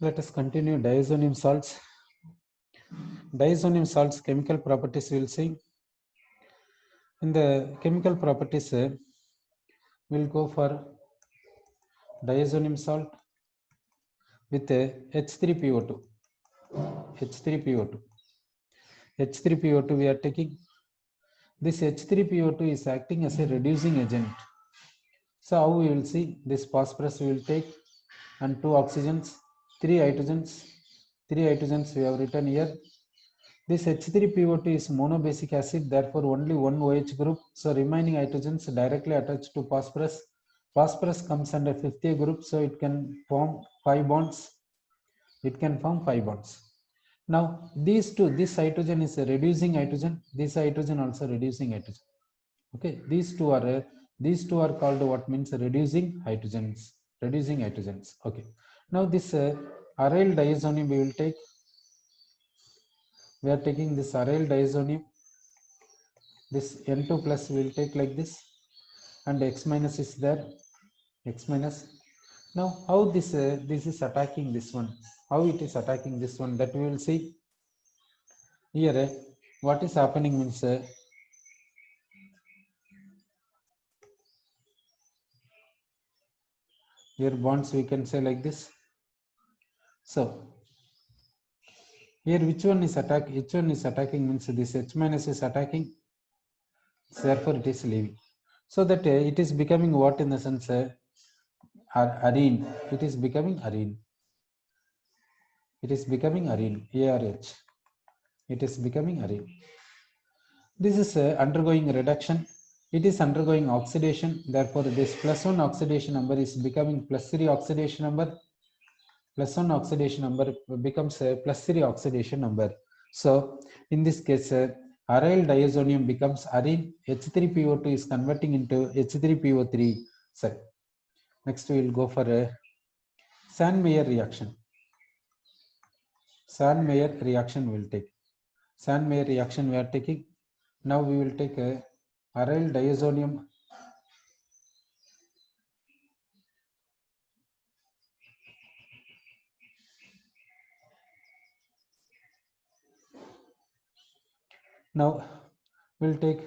Let us continue diazonium salts. Diazonium salts chemical properties we will see. In the chemical properties, we will go for diazonium salt with H3PO2. H3PO2. H3PO2 we are taking. This H3PO2 is acting as a reducing agent. So how we will see this phosphorus we will take and 2 oxygens, 3 hydrogens. 3 hydrogens we have written here. This H3PO2 is monobasic acid, therefore only one OH group. So remaining hydrogens directly attached to phosphorus. Phosphorus comes under 50th group, so it can form 5 bonds. It can form 5 bonds. Now these two, this hydrogen is a reducing hydrogen. This hydrogen also reducing hydrogen. Okay, these two are called what means reducing hydrogens. Reducing hydrogens. Okay. Now this aryl diazonium we will take. We are taking this aryl diazonium. This N2 plus we will take like this, and X minus is there. X minus. Now how this is attacking this one? How it is attacking this one? That we will see here. What is happening means here bonds we can say like this. So here which one is attacking means this H minus is attacking, therefore it is leaving. So that it is becoming what in the sense arene. It is becoming arene. It is becoming arene. ARH. It is becoming arene. This is undergoing reduction. It is undergoing oxidation. Therefore, this +1 oxidation number is becoming +3 oxidation number. +1 oxidation number becomes a +3 oxidation number. So, in this case, aryl diazonium becomes arene. H3PO2 is converting into H3PO3. So, next we will go for a Sand-Meyer reaction. Sand-Meyer reaction we will take. Sand-Meyer reaction we are taking. Now we will take a aryl diazonium now we'll take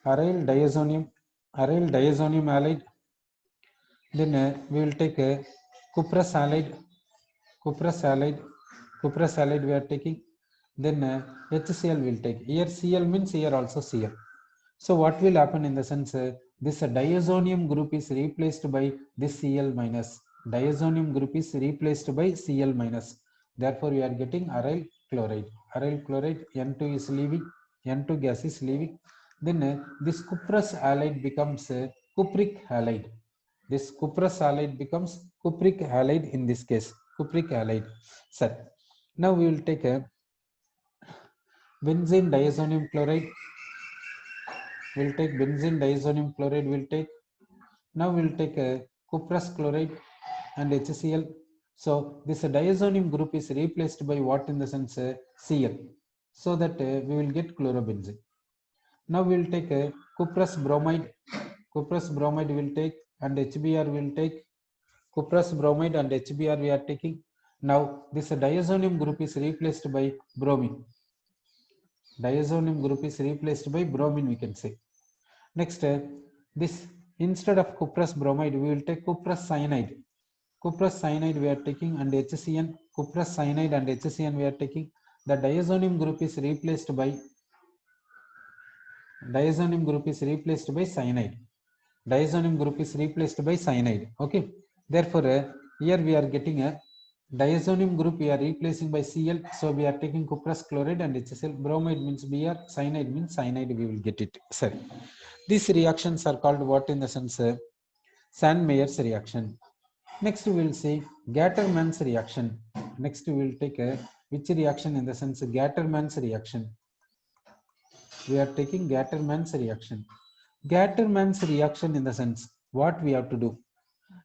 aryl diazonium halide. Then we will take a cuprous halide we are taking. Then HCl will take. Here Cl means here also Cl. So what will happen in the sense this diazonium group is replaced by this Cl minus. Diazonium group is replaced by Cl minus. Therefore, we are getting aryl chloride. Aryl chloride, N2 is leaving, N2 gas is leaving. Then this cuprous halide becomes cupric halide. This cuprous halide becomes cupric halide in this case. Cupric halide. Sir, now we will take a benzene diazonium chloride. We'll take benzene diazonium chloride. Now we'll take a cuprous chloride and HCl. So this diazonium group is replaced by what in the sense Cl, so that we will get chlorobenzene. Now we will take a cuprous bromide. Cuprous bromide will take, and HBr will take. Cuprous bromide and HBr we are taking. Now this diazonium group is replaced by bromine. Diazonium group is replaced by bromine, we can say. Next, this instead of cuprous bromide, we will take cuprous cyanide. Cuprous cyanide we are taking, and HCN. Cuprous cyanide and HCN we are taking. The diazonium group is replaced by cyanide. Diazonium group is replaced by cyanide. Okay. Therefore, here we are getting a diazonium group we are replacing by Cl. So we are taking cuprous chloride and HCl. Bromide means Br. Cyanide means cyanide. We will get it. Sorry. These reactions are called what in the sense Sand-Meyer's reaction. Next we will see Gattermann's reaction. Next we will take which reaction in the sense Gattermann's reaction. We are taking Gattermann's reaction. Gattermann's reaction in the sense what we have to do.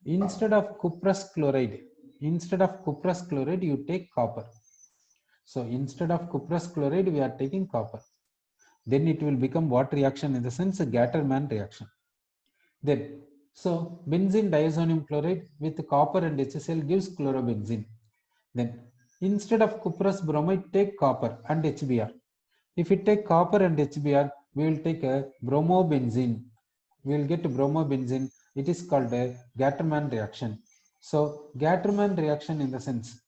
Instead of cuprous chloride, you take copper. So instead of cuprous chloride, we are taking copper. Then it will become what reaction in the sense Gattermann reaction. Then, so benzene diazonium chloride with copper and HCl gives chlorobenzene. Then instead of cuprous bromide, take copper and HBr. If we take copper and HBr, we will take a bromobenzene. We will get bromobenzene. It is called a Gattermann reaction. So Gattermann reaction in the sense,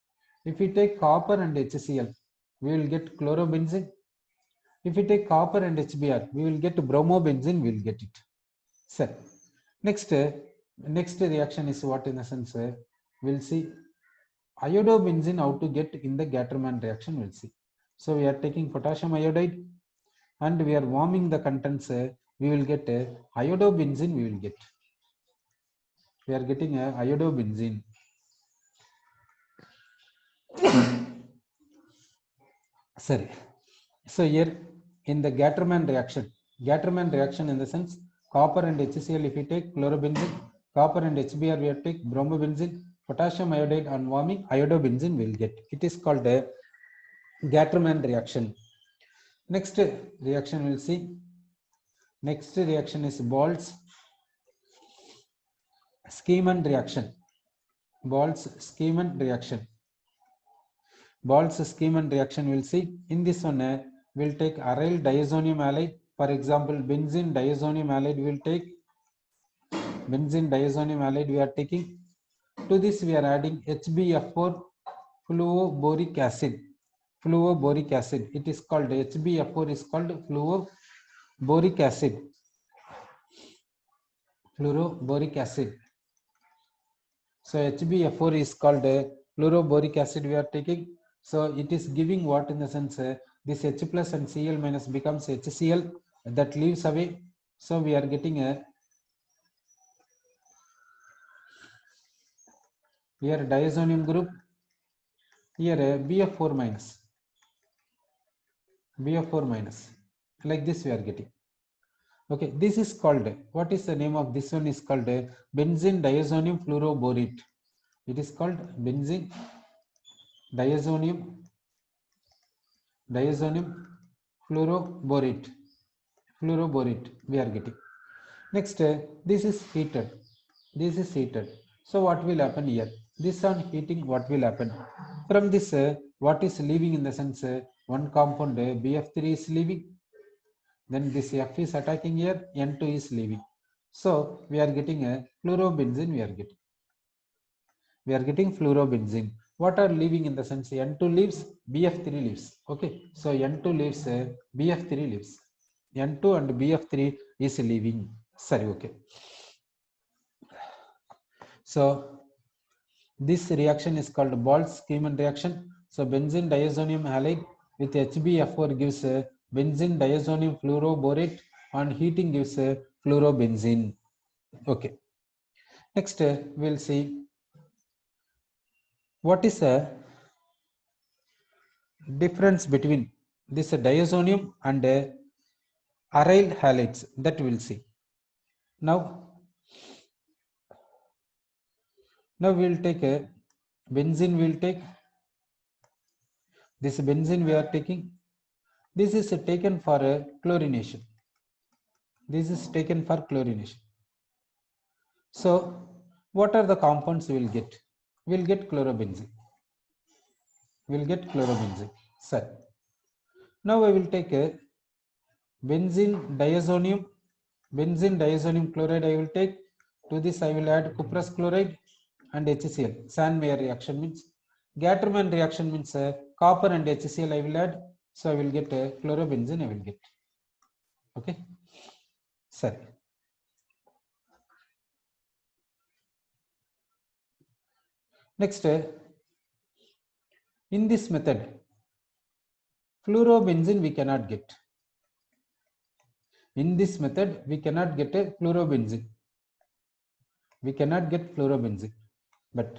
if we take copper and HCl, we will get chlorobenzene. If we take copper and HBr, we will get bromobenzene. We will get it. So next reaction is what in the sense we'll see iodobenzene how to get in the Gattermann reaction. We'll see. So we are taking potassium iodide and we are warming the contents. We will get iodobenzene. We will get. We are getting iodobenzene. Sorry. So here in the Gattermann reaction in the sense copper and HCl, if we take chlorobenzene, copper and HBr, we have take bromobenzene, potassium iodide and warming iodobenzene we will get. It is called a Gattermann reaction. Next reaction we'll see. Next reaction is Boltzmann reaction. Boltzmann reaction. Boltzmann reaction we'll see. In this one, we'll take aryl diazonium halide. For example, benzene diazonium halide will take. Benzene diazonium halide we are taking. To this we are adding HbF4 fluoboric acid. Fluoboric acid. It is called HbF4 is called fluoboric acid. Fluoroboric acid. So HbF4 is called fluoroboric acid we are taking. So it is giving what in the sense this H plus and Cl minus becomes HCl that leaves away. So we are getting a here diazonium group, here BF4 minus, BF4 minus, like this we are getting. Okay, this is called, what is the name of this one is called benzene diazonium fluoroborate. It is called benzene diazonium fluoroborate. Fluoroborate we are getting. Next, this is heated. This is heated. So what will happen here? This on heating, what will happen? From this, what is leaving in the sense, one compound BF3 is leaving. Then this F is attacking here, N2 is leaving. So we are getting a fluorobenzene. We are getting fluorobenzene. What are leaving in the sense N2 leaves, BF3 leaves. Okay, so N2 leaves, BF3 leaves. N2 and BF3 is leaving. Sorry, okay. So this reaction is called Boltzmann reaction. So benzene diazonium halide with HbF4 gives benzene diazonium fluoroborate, and heating gives fluorobenzene. Okay. Next, we'll see what is the difference between this diazonium and aryl halides, that we'll see. Now we'll take a benzene. We'll take this benzene we are taking. This is taken for chlorination. This is taken for chlorination. So what are the compounds we will get? We will get chlorobenzene. We will get chlorobenzene. Sir. Now I will take a benzene diazonium chloride. I will take. To this I will add cuprous chloride and HCl. Sandmeyer reaction means. Gattermann reaction means copper and HCl I will add. So I will get chlorobenzene. I will get. Okay. Sir. Next, in this method, fluorobenzene we cannot get. In this method, we cannot get a fluorobenzene. We cannot get fluorobenzene. But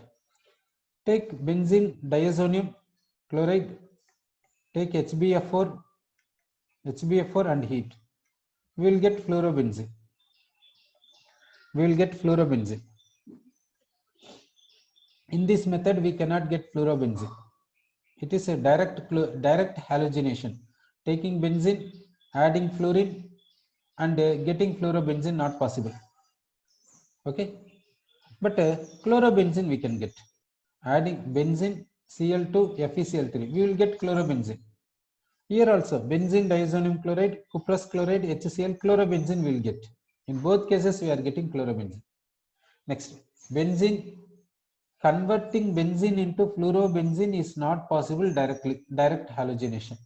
take benzene diazonium chloride, take HbF4 and heat. We will get fluorobenzene. We will get fluorobenzene. In this method, we cannot get fluorobenzene. It is a direct halogenation. Taking benzene, adding fluorine, and getting fluorobenzene not possible. Okay, but chlorobenzene we can get. Adding benzene, Cl2 FeCl3. We will get chlorobenzene. Here also benzene diazonium chloride, cuprous chloride, HCl, chlorobenzene we will get. In both cases we are getting chlorobenzene. Next, benzene, converting benzene into fluorobenzene is not possible directly, direct halogenation.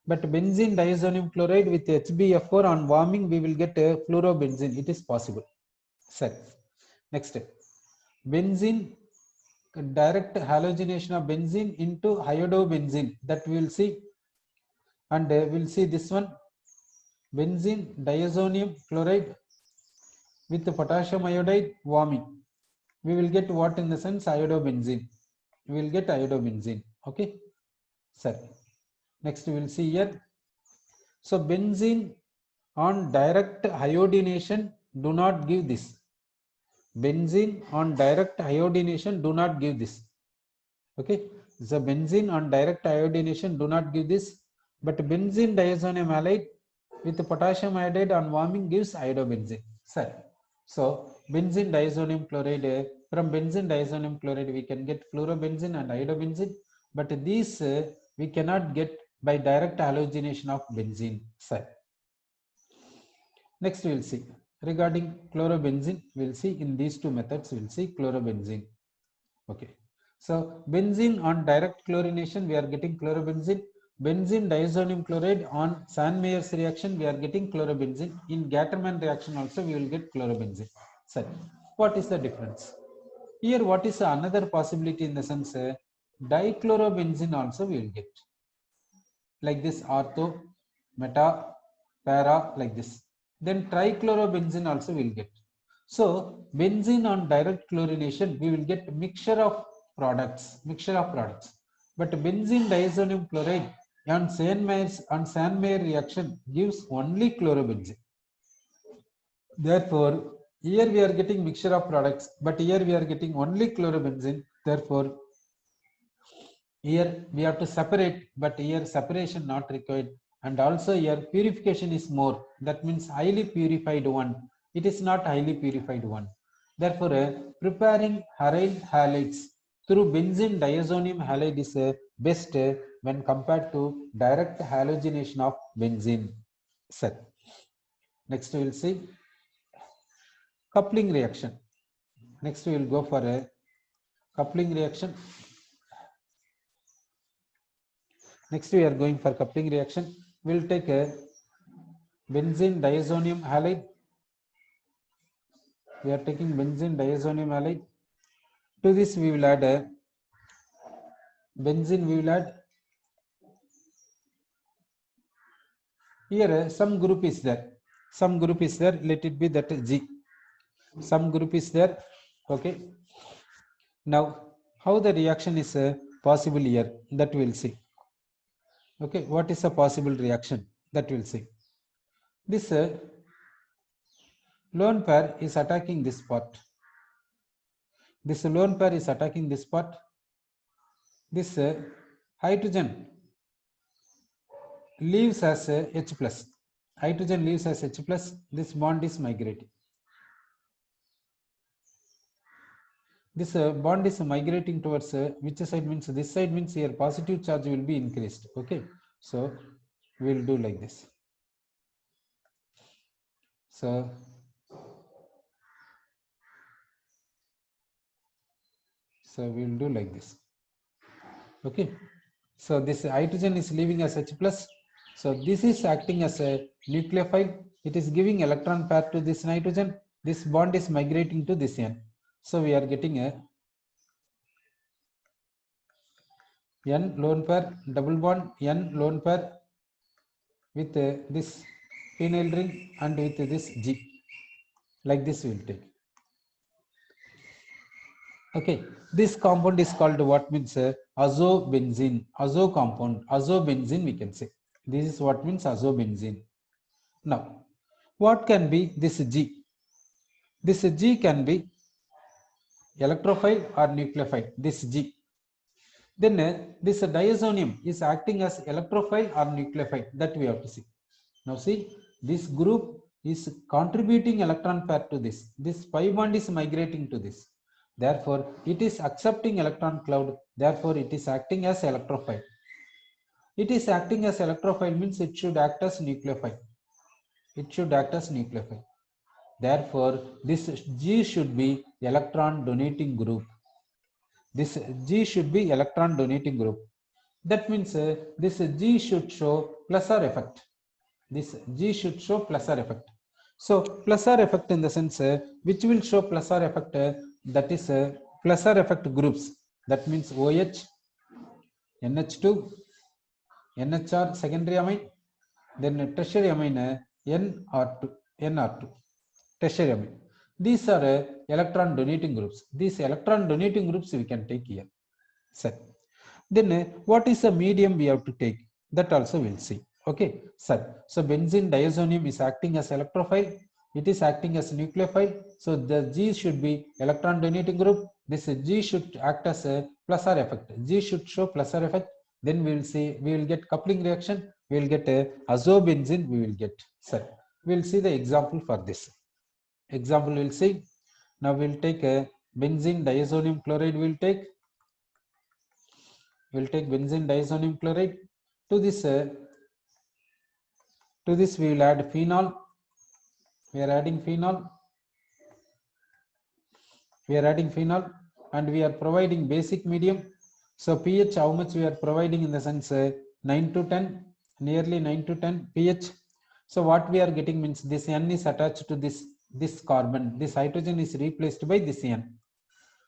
But benzene diazonium chloride with HbF4 on warming we will get a fluorobenzene. It is possible. Sir. Next, benzene, direct halogenation of benzene into iodobenzene, that we will see. And we will see this one, benzene diazonium chloride with potassium iodide warming. We will get what in the sense? Iodobenzene. We will get iodobenzene. Okay, sir. Next we will see here. So benzene on direct iodination do not give this. Benzene on direct iodination do not give this. Okay, so benzene on direct iodination do not give this, but benzene diazonium halide with potassium iodide on warming gives iodobenzene. Sir, so benzene diazonium chloride, from benzene diazonium chloride we can get fluorobenzene and iodobenzene, but these we cannot get by direct halogenation of benzene. Sir, next we will see regarding chlorobenzene. We will see in these two methods. We will see chlorobenzene. Okay, so benzene on direct chlorination we are getting chlorobenzene. Benzene diazonium chloride on Sand-Meyer's reaction we are getting chlorobenzene. In Gattermann reaction also we will get chlorobenzene. So what is the difference? Here what is another possibility in the sense dichlorobenzene also we will get. Like this, ortho, meta, para, like this. Then trichlorobenzene also we will get. So benzene on direct chlorination we will get mixture of products. But benzene diazonium chloride on Sand-Meyer reaction gives only chlorobenzene. Therefore, here we are getting mixture of products, but here we are getting only chlorobenzene. Therefore, here we have to separate, but here separation not required. And also here purification is more. That means highly purified one. It is not highly purified one. Therefore, preparing aryl halides through benzene diazonium halide is best when compared to direct halogenation of benzene. Sir. Next we will see coupling reaction. Next we will go for a coupling reaction. Next we are going for coupling reaction. We will take a benzene diazonium halide. We are taking benzene diazonium halide. To this we will add a benzene. We will add here some group is there. Some group is there. Let it be that G. Some group is there. Okay. Now how the reaction is possible here, that we will see. Okay, what is a possible reaction, that we will see. This lone pair is attacking this part. This lone pair is attacking this part. This hydrogen leaves as H plus. Hydrogen leaves as H plus. This bond is migrating. This bond is migrating towards which side? Means this side, means here positive charge will be increased. Okay, so we will do like this. So we will do like this. Okay, so this hydrogen is leaving as H plus. So this is acting as a nucleophile. It is giving electron pair to this nitrogen. This bond is migrating to this N. So we are getting a N lone pair, double bond, N lone pair with this phenyl ring and with this G. Like this we will take. Okay, this compound is called what? Means azobenzene. Azo compound, azobenzene we can say. This is what means azobenzene. Now, what can be this G? This G can be electrophile or nucleophile. This G. Then this diazonium is acting as electrophile or nucleophile. That we have to see. Now see, this group is contributing electron pair to this. This pi bond is migrating to this. Therefore, it is accepting electron cloud Therefore, it is acting as electrophile. It is acting as electrophile means it should act as nucleophile. It should act as nucleophile. Therefore, this G should be electron donating group. This G should be electron donating group. That means this G should show plus or effect. This G should show plus or effect. So plus or effect in the sense which will show plus or effect, that is plus or effect groups. That means OH, NH2, NHR secondary amine, then tertiary amine NR2, NR2, tertiary amine. These are electron donating groups. These electron donating groups we can take here. Sir. Then what is the medium we have to take? That also we'll see. Okay, sir. So benzene diazonium is acting as electrophile. It is acting as nucleophile. So the G should be electron donating group. This G should act as a plus or effect. G should show plus or effect. Then we will see, we will get coupling reaction. We will get a azobenzene. We will get, sir. We will see the example for this. Example we'll see. Now we'll take a benzene diazonium chloride. We'll take benzene diazonium chloride. To this we will add phenol. We are adding phenol. And we are providing basic medium. So pH, how much we are providing in the sense 9 to 10, nearly 9 to 10 pH. So what we are getting means this N is attached to this carbon. This hydrogen is replaced by this N.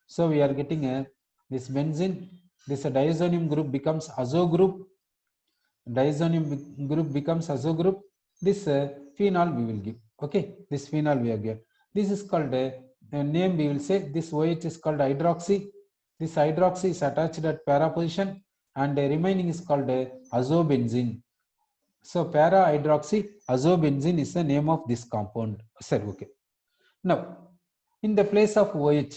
So we are getting this benzene. This diazonium group becomes azo group. Diazonium group becomes azo group. This phenol we will give. Okay, this phenol we have given. This is called name we will say. This OH is called hydroxy. This hydroxy is attached at para position, and remaining is called azobenzene. So para hydroxy azobenzene is the name of this compound. Sir, okay. Now, in the place of OH,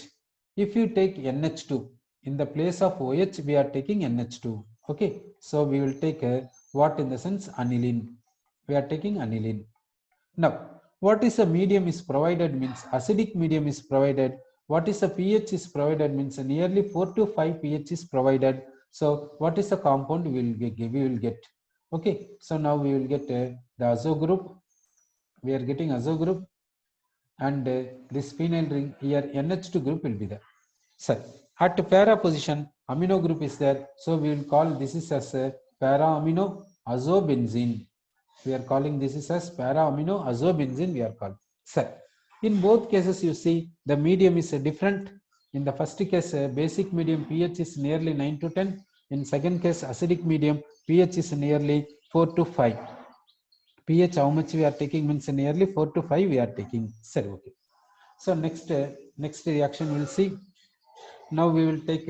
if you take NH2, in the place of OH, we are taking NH2. Okay, so we will take what in the sense aniline. We are taking aniline. Now, what is the medium is provided means acidic medium is provided. What is the pH is provided means nearly 4 to 5 pH is provided. So what is the compound we will get? Okay, so now we will get the azo group. We are getting azo group, and this phenyl ring here NH2 group will be there. So at para position amino group is there. So we will call this is as a para amino azobenzene. We are calling this is as para amino azobenzene. We are calling. So in both cases, you see the medium is different. In the first case, basic medium pH is nearly 9 to 10. In second case, acidic medium pH is nearly 4 to 5. pH how much we are taking means nearly 4 to 5 we are taking. Sir, okay. So next reaction we will see. Now we will take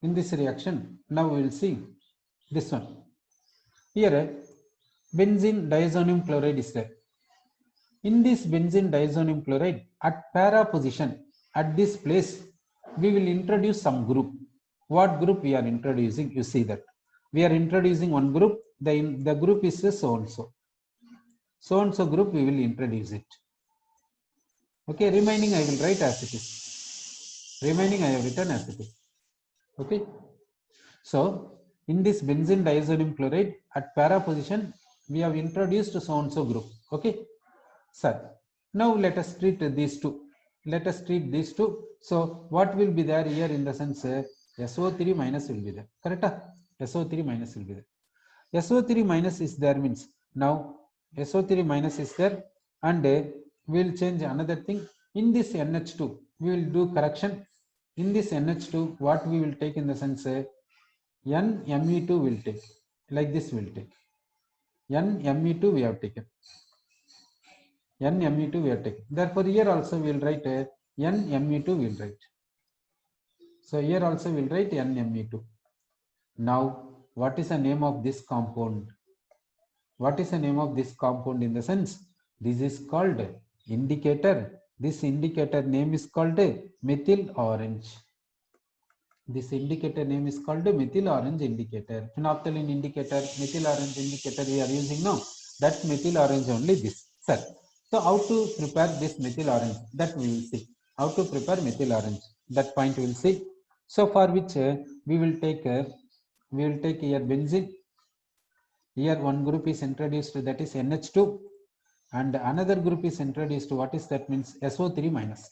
in this reaction. Now we will see this one. Here benzene diazonium chloride is there. In this benzene diazonium chloride at para position, at this place, we will introduce some group. What group we are introducing? You see that we are introducing one group. The group is so and so. So and so group we will introduce it. Okay, remaining I will write as it is. Remaining I have written as it is. Okay. So in this benzene diazonium chloride at para position, we have introduced so and so group. Okay. Sir, now let us treat these two. Let us treat these two. So what will be there here in the sense SO3 minus will be there. Correct? SO3 minus will be there. SO3 minus is there means now SO3 minus is there, and we will change another thing. In this NH2, we will do correction. In this NH2, what we will take in the sense NMe2 will take. Like this we will take. NMe2 we have taken. NMe2 we are taking. Therefore, here also we will write NMe2 we will write. So here also we will write NMe2. Now, what is the name of this compound? What is the name of this compound in the sense? This is called indicator. This indicator name is called methyl orange. This indicator name is called methyl orange indicator. Phenolphthalein indicator, methyl orange indicator we are using now. That methyl orange only this, sir. So how to prepare this methyl orange? That we will see. How to prepare methyl orange? That point we will see. So for which we will take here benzene. Here one group is introduced, that is NH2, and another group is introduced. What is that? Means SO3 minus.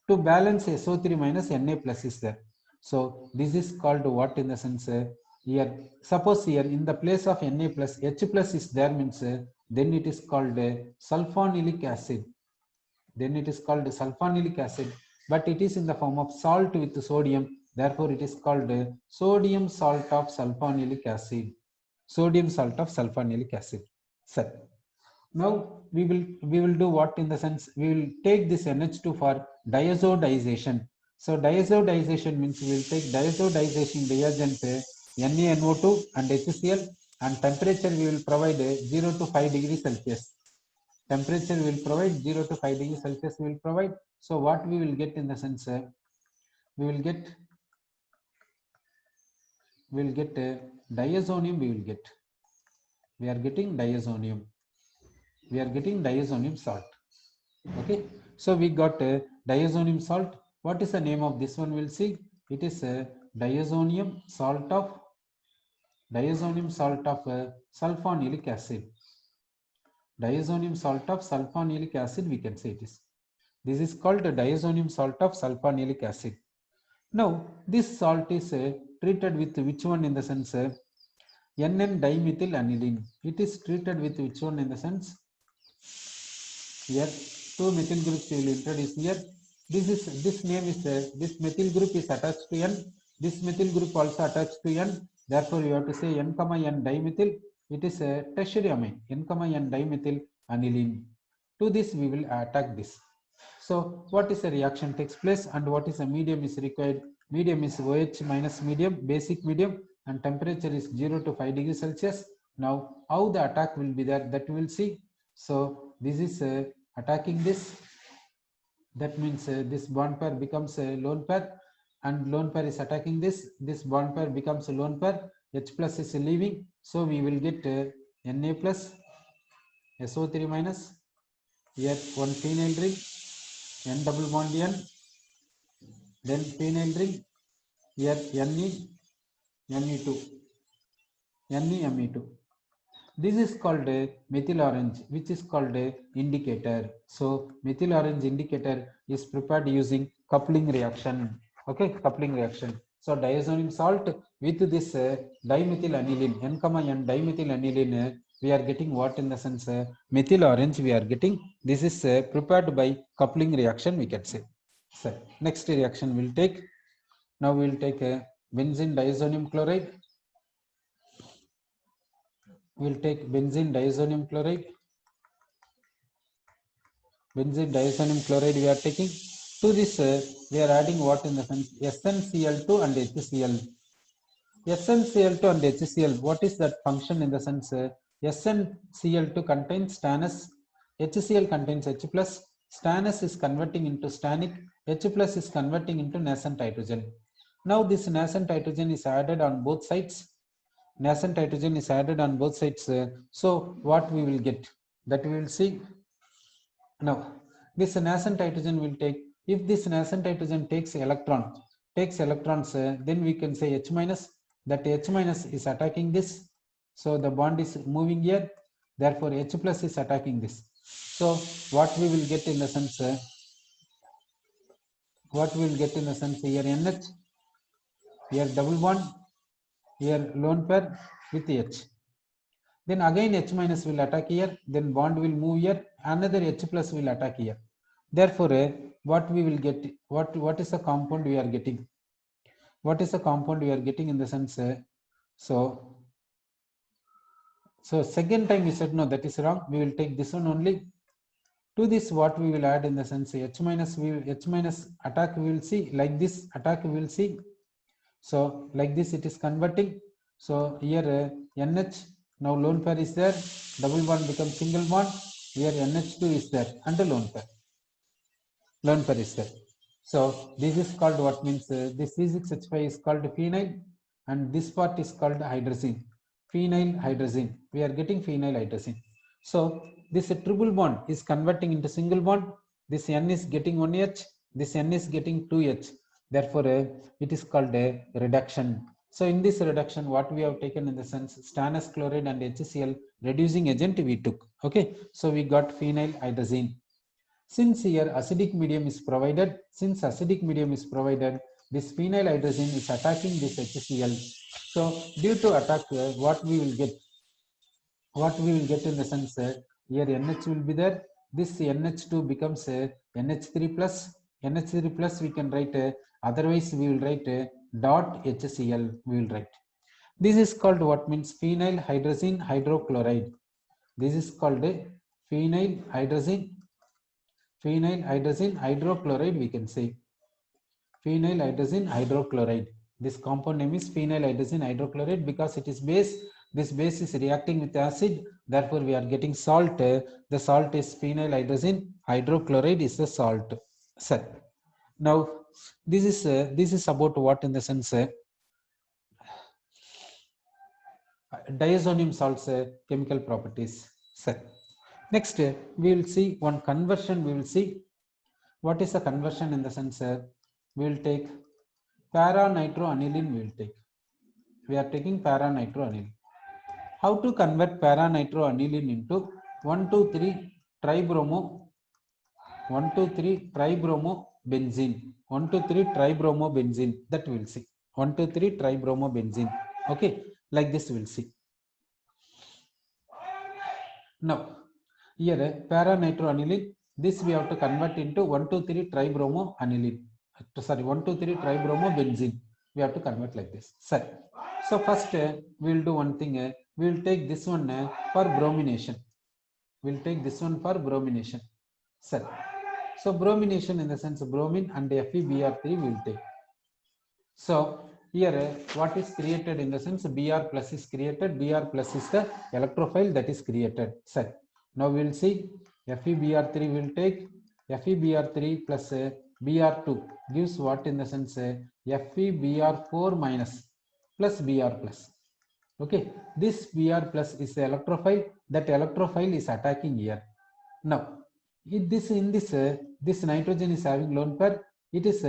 To balance SO3 minus, Na plus is there. So this is called what in the sense here. Suppose here in the place of Na plus, H plus is there, means then it is called sulfonilic acid. Then it is called sulfonilic acid, but it is in the form of salt with sodium. Therefore, it is called sodium salt of sulfonilic acid. Sodium salt of sulfonilic acid. Sir. Now we will do what in the sense we will take this NH2 for diazodization. So diazodization means we will take diazodization reagent NaNO2 and HCl, and temperature we will provide 0 to 5 degrees Celsius. Temperature will provide 0 to 5 degrees Celsius we will provide. So what we will get in the sense we will get diazonium. We are getting diazonium. We are getting diazonium salt. Okay, so we got diazonium salt. What is the name of this one? We'll see. It is diazonium salt of sulfonilic acid. Diazonium salt of sulfonilic acid, we can say it is. This is called diazonium salt of sulfonilic acid. Now this salt is treated with which one in the sense NN dimethyl aniline. It is treated with which one in the sense here? Two methyl groups we will introduce here. This name is this methyl group is attached to N. This methyl group also attached to N. Therefore, you have to say N, N dimethyl. It is a tertiary amine. N, N dimethyl aniline. To this we will attack this. So what is the reaction takes place and what is the medium is required? Medium is OH minus medium, basic medium, and temperature is 0 to 5 degrees Celsius. Now how the attack will be there, that we will see. So this is attacking this. That means this bond pair becomes a lone pair, and lone pair is attacking this. This bond pair becomes a lone pair. H plus is leaving. So we will get Na plus, SO3 minus. Here one phenyl ring, N double bond N, then phenyl ring, here Ne, Ne2, Ne, Me2. This is called a methyl orange, which is called a indicator. So methyl orange indicator is prepared using coupling reaction. Okay, coupling reaction. So diazonium salt with this dimethyl aniline, N, N dimethyl aniline, we are getting what in the sense methyl orange we are getting. This is prepared by coupling reaction, we can say. So next reaction we'll take. Now we will take benzene diazonium chloride. We'll take benzene diazonium chloride. Benzene diazonium chloride we are taking. To this we are adding what in the sense SnCl2 and HCl. SnCl2 and HCl, what is that function in the sense SnCl2 contains stannous, HCl contains H plus, stannous is converting into stannic, H plus is converting into nascent hydrogen. Now this nascent hydrogen is added on both sides. Nascent hydrogen is added on both sides. So what we will get, that we will see. Now this nascent hydrogen will take, if this nascent hydrogen takes electrons, then we can say H minus. That H minus is attacking this. So the bond is moving here. Therefore H plus is attacking this. So what we will get in the sense here NH, here double bond, here lone pair with H. Then again H minus will attack here, then bond will move here, another H plus will attack here. Therefore what we will get, what is the compound we are getting? What is the compound we are getting in the sense so second time we said no, that is wrong. We will take this one only. To this what we will add in the sense H minus attack we will see, like this attack we will see. So like this it is converting. So here NH, now lone pair is there, double bond becomes single bond. Here NH2 is there and the lone pair is there. So this is called what means this C6H5 is called phenyl, and this part is called hydrazine. Phenyl hydrazine. We are getting phenyl hydrazine. So this triple bond is converting into single bond. This N is getting 1H. This N is getting 2H. Therefore, it is called a reduction. So in this reduction, what we have taken in the sense stannous chloride and HCl reducing agent we took. Okay, so we got phenyl hydrazine. Since here acidic medium is provided, this phenyl hydrazine is attacking this HCl. So due to attack, what we will get in the sense here NH will be there. This NH2 becomes NH3 plus. NH3 plus we can write, otherwise we will write dot HCl we will write. This is called what means phenyl hydrazine hydrochloride. This is called phenyl hydrazine hydrochloride, we can say. Phenyl hydrazine hydrochloride. This compound name is phenyl hydrazine hydrochloride because it is base. This base is reacting with acid. Therefore, we are getting salt. The salt is phenyl hydrazine hydrochloride is the salt. Sir. Now, this is about what in the sense diazonium salts chemical properties. Sir. Next, we will see one conversion. We will see what is the conversion in the sense we will take para-nitroaniline. We are taking para-nitroaniline. How to convert para-nitroaniline into 1,2,3 tribromo 1,2,3 tribromobenzene. 1,2,3 tribromobenzene, that we will see. 1,2,3 tribromobenzene. Okay, like this we will see. Now, here para-nitroaniline, this we have to convert into 1,2,3 tribromoaniline. Sorry, 1,2,3 tribromobenzene. We have to convert like this. Sorry. So first we will do one thing. We will take this one for bromination. We will take this one for bromination. Sorry. So bromination in the sense of bromine and FeBr3 we will take. So here what is created in the sense Br plus is created. Br plus is the electrophile that is created. Sorry. Now we will see FeBr3 will take. FeBr3 plus Br2 gives what in the sense FeBr4 minus plus Br plus. Okay, this Br plus is the electrophile. That electrophile is attacking here. Now, this nitrogen is having lone pair. It is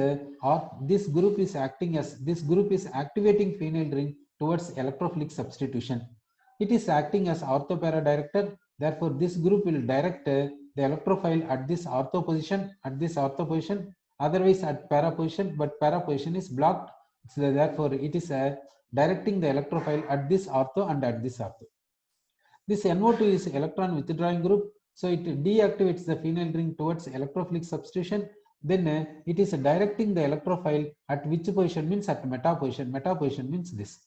this group is activating phenyl ring towards electrophilic substitution. It is acting as orthopara director. Therefore, this group will direct the electrophile at this ortho position, otherwise at para position, but para position is blocked. So therefore, it is directing the electrophile at this ortho and at this ortho. This NO2 is electron withdrawing group, so it deactivates the phenyl ring towards electrophilic substitution. Then it is directing the electrophile at which position means at meta position. Meta position means this.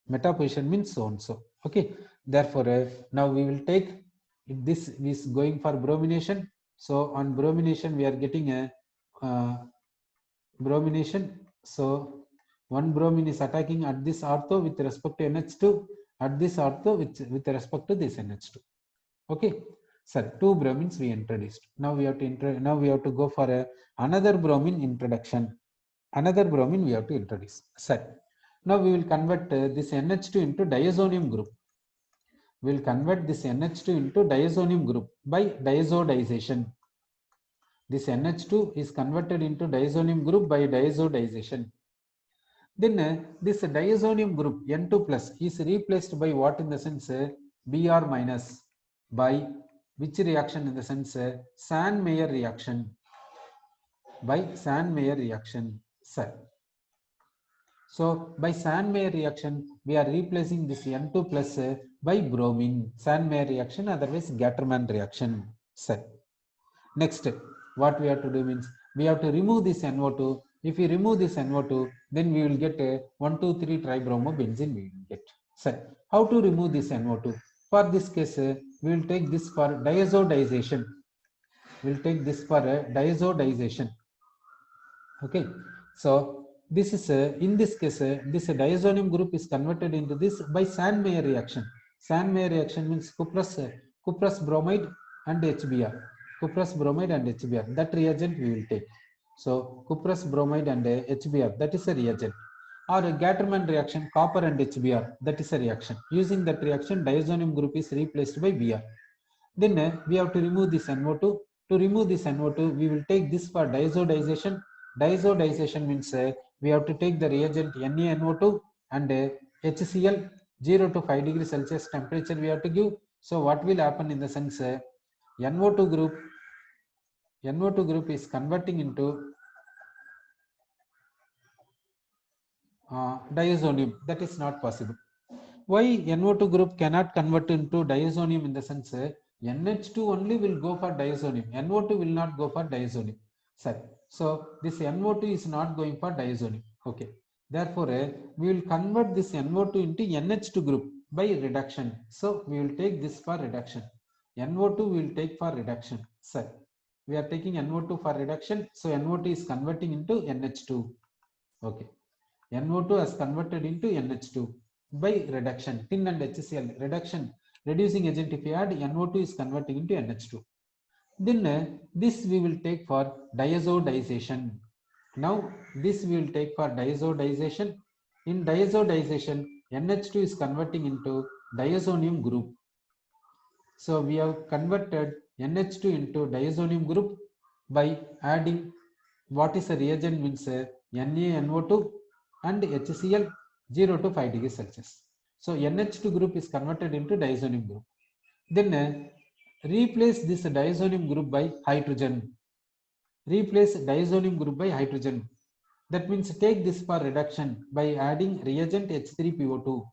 Meta position means so and so. Okay. Therefore, now we will take this is going for bromination. So on bromination we are getting a bromination. So one bromine is attacking at this ortho with respect to NH2, at this ortho with respect to this NH2. Okay, sir, two bromines we introduced. Now we have to go for another bromine introduction. Another bromine we have to introduce. Sir, now we will convert this NH2 into diazonium group. We will convert this NH2 into diazonium group by diazodization. This NH2 is converted into diazonium group by diazodization. Then this diazonium group N2 plus is replaced by what in the sense Br minus by which reaction in the sense Sand-Meyer reaction. By Sand-Meyer reaction, sir. So by Sand-Meyer reaction we are replacing this N2 plus by bromine. Sand-Meyer reaction, otherwise Gattermann reaction, sir. Next, what we have to do means we have to remove this NO2. If we remove this NO2, then we will get a 1,2,3 tribromobenzene we will get. Sir, how to remove this NO2? For this case, we will take this for diazodization. We will take this for diazodization. Okay. So this is in this case, this diazonium group is converted into this by Sand-Meyer reaction. Sand-Meyer reaction means cuprous bromide and HBr. Cuprous bromide and HBr. That reagent we will take. So cuprous bromide and HBr, that is a reagent. Or a Gattermann reaction, copper and HBr, that is a reaction. Using that reaction, diazonium group is replaced by Br. Then we have to remove this NO2. To remove this NO2, we will take this for diazodization. Diazodization means we have to take the reagent NaNO2 and HCl 0 to 5 degrees Celsius temperature we have to give. So what will happen in the sense NO2 group is converting into diazonium. That is not possible. Why NO2 group cannot convert into diazonium in the sense NH2 only will go for diazonium. NO2 will not go for diazonium. Sorry. So this NO2 is not going for diazonium. Okay. Therefore, we will convert this NO2 into NH2 group by reduction. So we will take this for reduction. NO2 we will take for reduction. Sorry. We are taking NO2 for reduction. So NO2 is converting into NH2. Okay. NO2 has converted into NH2 by reduction. Tin and HCl reduction. Reducing agent if you add, NO2 is converting into NH2. Then this we will take for diazodization. Now this we will take for diazodization. In diazodization, NH2 is converting into diazonium group. So we have converted NH2 into diazonium group by adding what is a reagent means NaNO2 and HCl 0 to 5 degrees Celsius. So NH2 group is converted into diazonium group. Then replace this diazonium group by hydrogen. Replace diazonium group by hydrogen. That means take this for reduction by adding reagent H3PO2.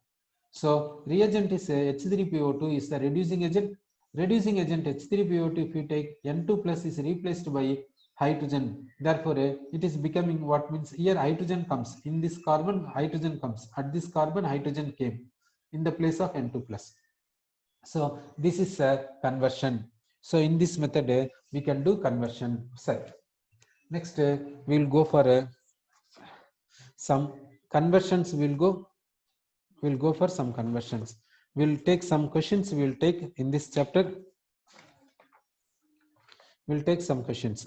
So reagent is H3PO2 is the reducing agent. Reducing agent H3PO2 if you take N2 plus is replaced by hydrogen. Therefore, it is becoming what means here hydrogen comes. In this carbon, hydrogen comes. At this carbon, hydrogen came in the place of N2 plus. So this is a conversion. So in this method, we can do conversion. Set. Next, we will go for some conversions. We'll go for some conversions. We'll take some questions. We'll take in this chapter. We'll take some questions.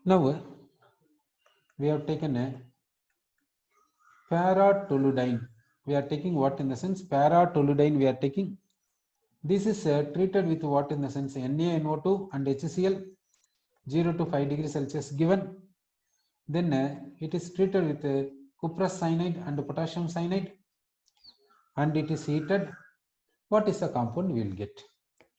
Now we have taken a para-toluidine. We are taking what in the sense para-toluidine we are taking. This is treated with what in the sense NaNO2 and HCl 0 to 5 degrees Celsius given. Then it is treated with cuprous cyanide and potassium cyanide and it is heated. What is the compound we will get?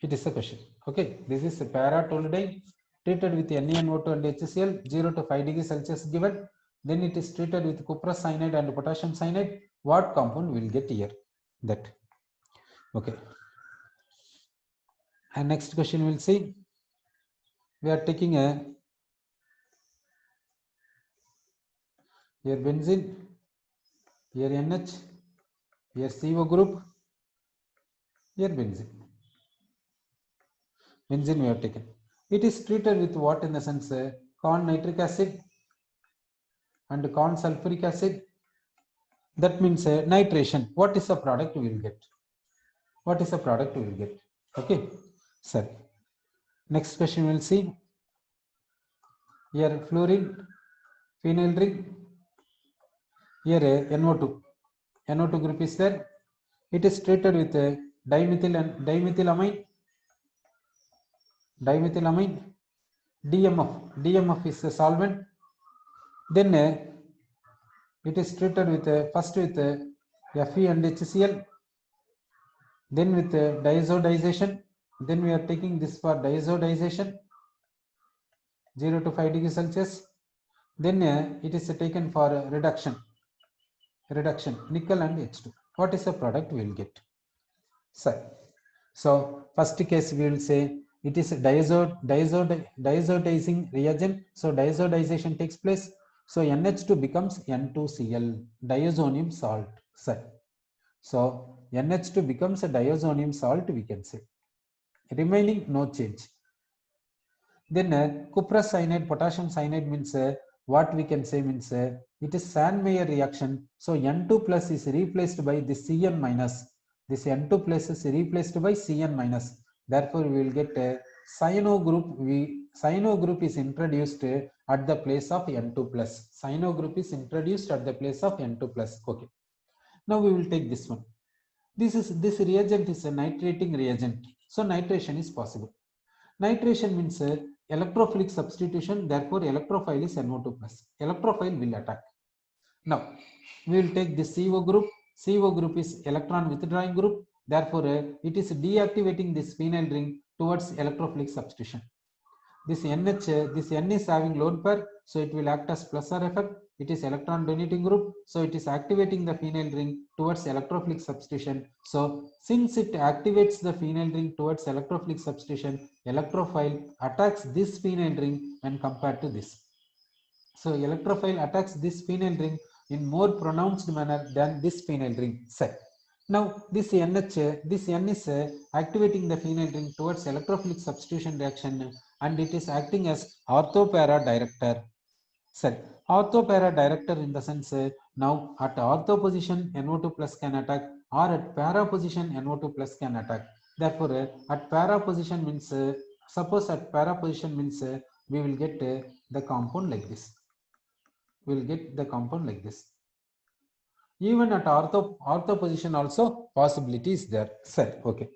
It is a question. Okay, this is a para-toluidine treated with NaNO2 and HCl 0 to 5 degrees Celsius given. Then it is treated with cuprous cyanide and potassium cyanide. What compound we will get here? That. Okay. And next question we'll see. We are taking a here benzene, here NH, here CO group, here benzene. Benzene we have taken. It is treated with what in the sense corn nitric acid and corn sulfuric acid. That means nitration. What is the product we will get? What is the product we will get? Okay, sir. Next question we will see. Here fluorine, phenyl ring. Here NO2. NO2 group is there. It is treated with dimethyl and dimethylamine. Dimethylamine. DMF. DMF is a solvent. Then it is treated with first with Fe and HCl. Then with diazodization. Then we are taking this for diazodization 0 to 5 degrees Celsius. Then it is taken for reduction. Reduction nickel and H2. What is the product we will get? So first case we will say it is a diazodizing reagent. So diazodization takes place. So NH2 becomes N2Cl, diazonium salt. So NH2 becomes a diazonium salt, we can say. Remaining no change. Then cuprous cyanide, potassium cyanide means what we can say means it is Sandmeyer reaction. So N2 plus is replaced by this Cn minus. This N2 plus is replaced by Cn minus. Therefore, we will get a cyano group. Cyano group is introduced at the place of N2 plus. Cyano group is introduced at the place of N2 plus. Okay. Now we will take this one. This reagent is a nitrating reagent. So nitration is possible. Nitration means electrophilic substitution. Therefore, electrophile is NO2 plus. Electrophile will attack. Now we will take this CO group. CO group is electron withdrawing group. Therefore, it is deactivating this phenyl ring towards electrophilic substitution. This NH, this N is having lone pair, so it will act as plus or effect. It is electron donating group, so it is activating the phenyl ring towards electrophilic substitution. So since it activates the phenyl ring towards electrophilic substitution, electrophile attacks this phenyl ring when compared to this. So electrophile attacks this phenyl ring in more pronounced manner than this phenyl ring set. Now this NH, this N is activating the phenyl ring towards electrophilic substitution reaction, and it is acting as orthopara director. Sorry, orthopara director in the sense now at ortho position NO2 plus can attack, or at para position NO2 plus can attack. Therefore, at para position means suppose at para position means we will get the compound like this. We will get the compound like this. Even at ortho position also possibility is there. Sir, okay.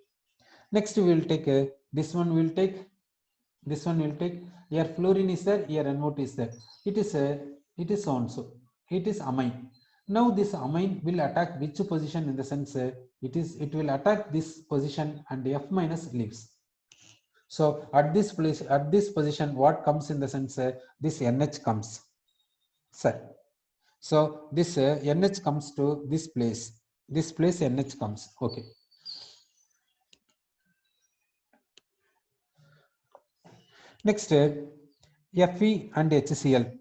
Next we will take this one. We will take this one. We will take here fluorine is there. Here NO2 is there. It is so and so. It is amine. Now this amine will attack which position in the sense it will attack this position and F minus leaves. So at this place, at this position, what comes in the sense this NH comes. Sir. So this NH comes to this place. This place NH comes. Okay. Next, Fe and HCl.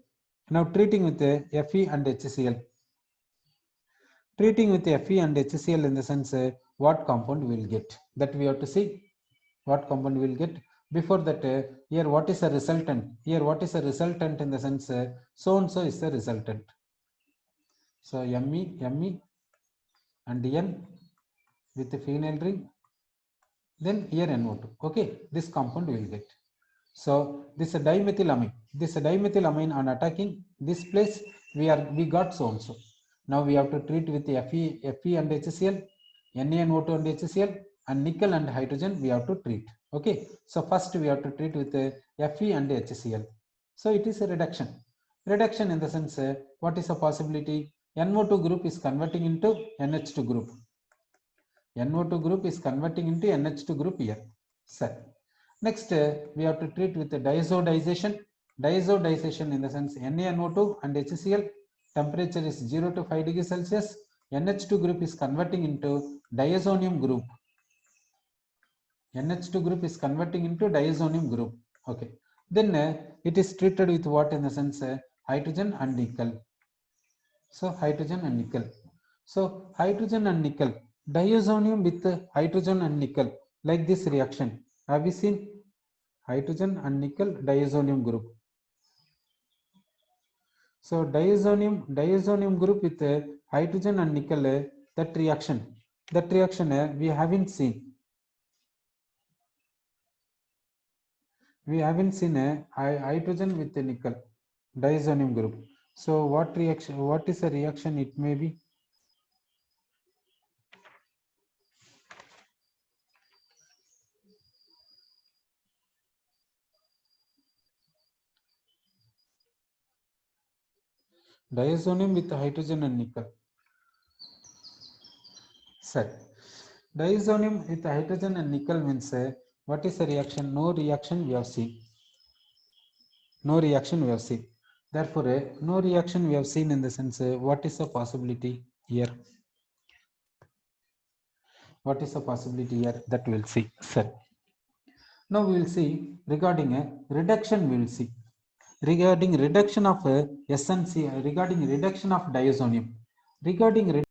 Now treating with Fe and HCl. Treating with Fe and HCl in the sense what compound we will get. That we have to see what compound we will get. Before that, here what is a resultant? Here what is a resultant in the sense so and so is the resultant. So Me and N with the phenyl ring, then here NO2. Okay, this compound we will get. So this is a dimethylamine. This is a dimethylamine on attacking this place we got so and so. Now we have to treat with the Fe and HCl, NaNO2 and HCl, and nickel and hydrogen we have to treat. Okay, so first we have to treat with the Fe and HCl. So it is a reduction. Reduction in the sense what is a possibility? NO2 group is converting into NH2 group. NO2 group is converting into NH2 group here. Sir. Next, we have to treat with the diazodization. Diazodization in the sense NaNO2 and HCl, temperature is 0 to 5 degrees Celsius. NH2 group is converting into diazonium group. NH2 group is converting into diazonium group. Okay. Then it is treated with what in the sense hydrogen and nickel. So hydrogen and nickel. So hydrogen and nickel, diazonium with hydrogen and nickel, like this reaction. Have you seen hydrogen and nickel diazonium group? So diazonium group with hydrogen and nickel, that reaction we haven't seen. We haven't seen a hydrogen with the nickel diazonium group. So what reaction? What is the reaction? It may be diazonium with hydrogen and nickel. Sir, diazonium with hydrogen and nickel means what is the reaction? No reaction we have seen. No reaction we have seen. Therefore, no reaction we have seen in the sense what is the possibility here? What is the possibility here? That we will see. Sir. Now we will see regarding a reduction. We will see regarding reduction of SNC, regarding reduction of diazonium, regarding